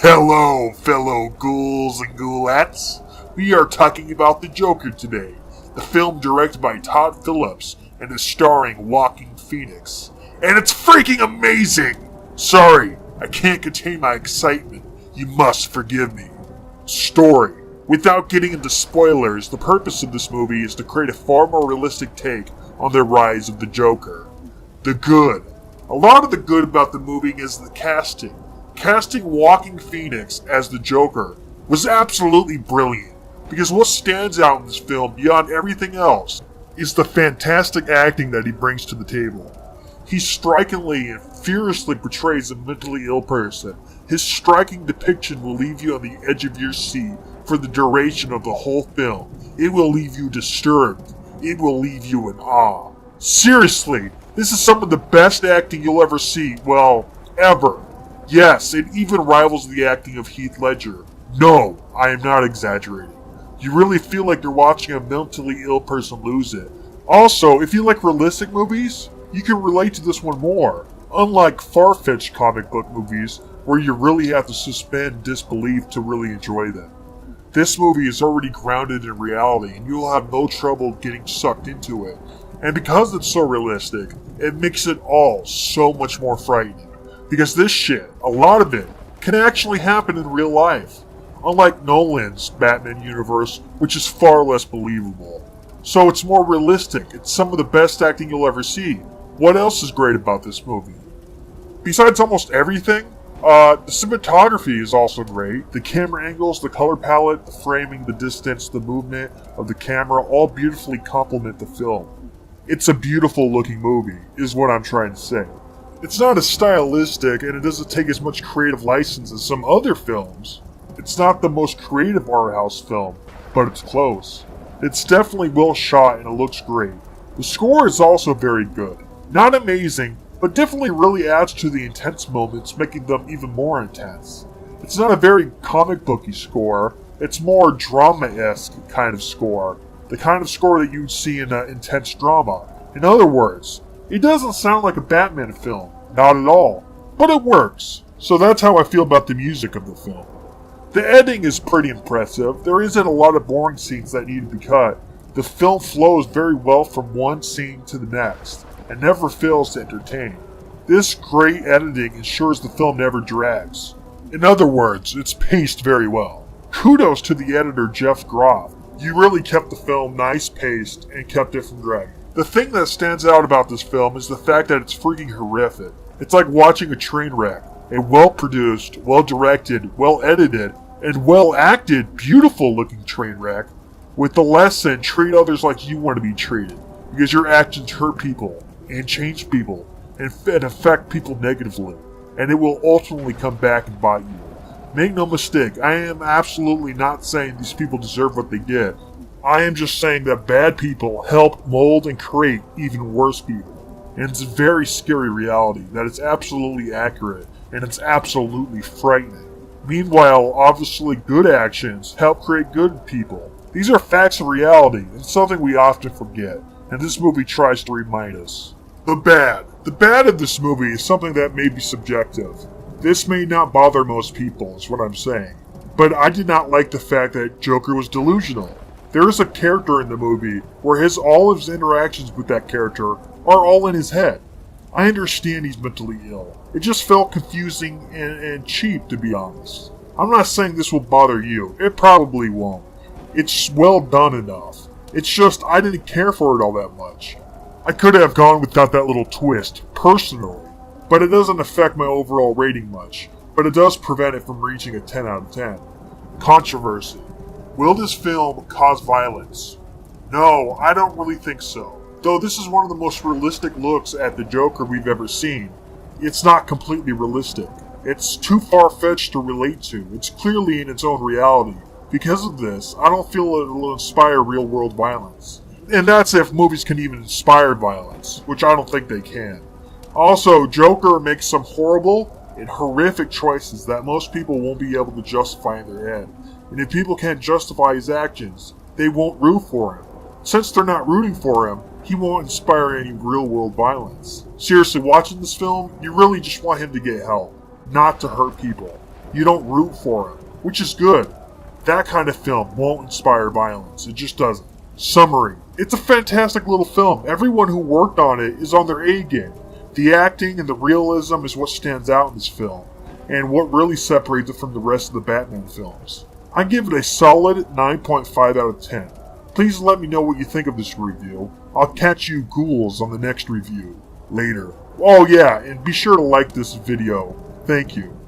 Hello, fellow ghouls and ghoulettes. We are talking about The Joker today, the film directed by Todd Phillips and is starring Joaquin Phoenix. And it's freaking amazing! Sorry, I can't contain my excitement. You must forgive me. Story. Without getting into spoilers, the purpose of this movie is to create a far more realistic take on the rise of the Joker. The good. A lot of the good about the movie is the casting. Casting Joaquin Phoenix as the Joker was absolutely brilliant, because what stands out in this film beyond everything else is the fantastic acting that he brings to the table. He strikingly and furiously portrays a mentally ill person. His striking depiction will leave you on the edge of your seat for the duration of the whole film. It will leave you disturbed. It will leave you in awe. Seriously, this is some of the best acting you'll ever see, well, ever. Yes, it even rivals the acting of Heath Ledger. No, I am not exaggerating. You really feel like you're watching a mentally ill person lose it. Also, if you like realistic movies, you can relate to this one more. Unlike far-fetched comic book movies, where you really have to suspend disbelief to really enjoy them. This movie is already grounded in reality, and you'll have no trouble getting sucked into it. And because it's so realistic, it makes it all so much more frightening. Because this shit, a lot of it, can actually happen in real life. Unlike Nolan's Batman universe, which is far less believable. So it's more realistic, it's some of the best acting you'll ever see. What else is great about this movie? Besides almost everything, the cinematography is also great. The camera angles, the color palette, the framing, the distance, the movement of the camera all beautifully complement the film. It's a beautiful looking movie, is what I'm trying to say. It's not as stylistic, and it doesn't take as much creative license as some other films. It's not the most creative art house film, but it's close. It's definitely well shot and it looks great. The score is also very good. Not amazing, but definitely really adds to the intense moments, making them even more intense. It's not a very comic booky score, it's more drama-esque kind of score. The kind of score that you'd see in an intense drama. In other words, it doesn't sound like a Batman film. Not at all. But it works. So that's how I feel about the music of the film. The editing is pretty impressive. There isn't a lot of boring scenes that need to be cut. The film flows very well from one scene to the next, and never fails to entertain. This great editing ensures the film never drags. In other words, it's paced very well. Kudos to the editor Jeff Groff. You really kept the film nice paced and kept it from dragging. The thing that stands out about this film is the fact that it's freaking horrific. It's like watching a train wreck. A well-produced, well-directed, well-edited, and well-acted, beautiful-looking train wreck with the lesson, treat others like you want to be treated. Because your actions hurt people, and change people, and affect people negatively. And it will ultimately come back and bite you. Make no mistake, I am absolutely not saying these people deserve what they did. I am just saying that bad people help mold and create even worse people. And it's a very scary reality that is absolutely accurate, and it's absolutely frightening. Meanwhile, obviously good actions help create good people. These are facts of reality, and something we often forget, and this movie tries to remind us. The bad. The bad of this movie is something that may be subjective. This may not bother most people, is what I'm saying. But I did not like the fact that Joker was delusional. There is a character in the movie where all of his interactions with that character are all in his head. I understand he's mentally ill. It just felt confusing and cheap, to be honest. I'm not saying this will bother you. It probably won't. It's well done enough. It's just I didn't care for it all that much. I could have gone without that little twist, personally. But it doesn't affect my overall rating much, but it does prevent it from reaching a 10 out of 10. Controversy. Will this film cause violence? No, I don't really think so. Though this is one of the most realistic looks at the Joker we've ever seen, it's not completely realistic. It's too far-fetched to relate to. It's clearly in its own reality. Because of this, I don't feel it will inspire real-world violence. And that's if movies can even inspire violence, which I don't think they can. Also, Joker makes some horrible and horrific choices that most people won't be able to justify in their head. And if people can't justify his actions, they won't root for him. Since they're not rooting for him, he won't inspire any real-world violence. Seriously, watching this film, you really just want him to get help, not to hurt people. You don't root for him, which is good. That kind of film won't inspire violence. It just doesn't. Summary. It's a fantastic little film. Everyone who worked on it is on their A game. The acting and the realism is what stands out in this film, and what really separates it from the rest of the Batman films. I give it a solid 9.5 out of 10. Please let me know what you think of this review. I'll catch you ghouls on the next review. Later. Oh yeah, and be sure to like this video. Thank you.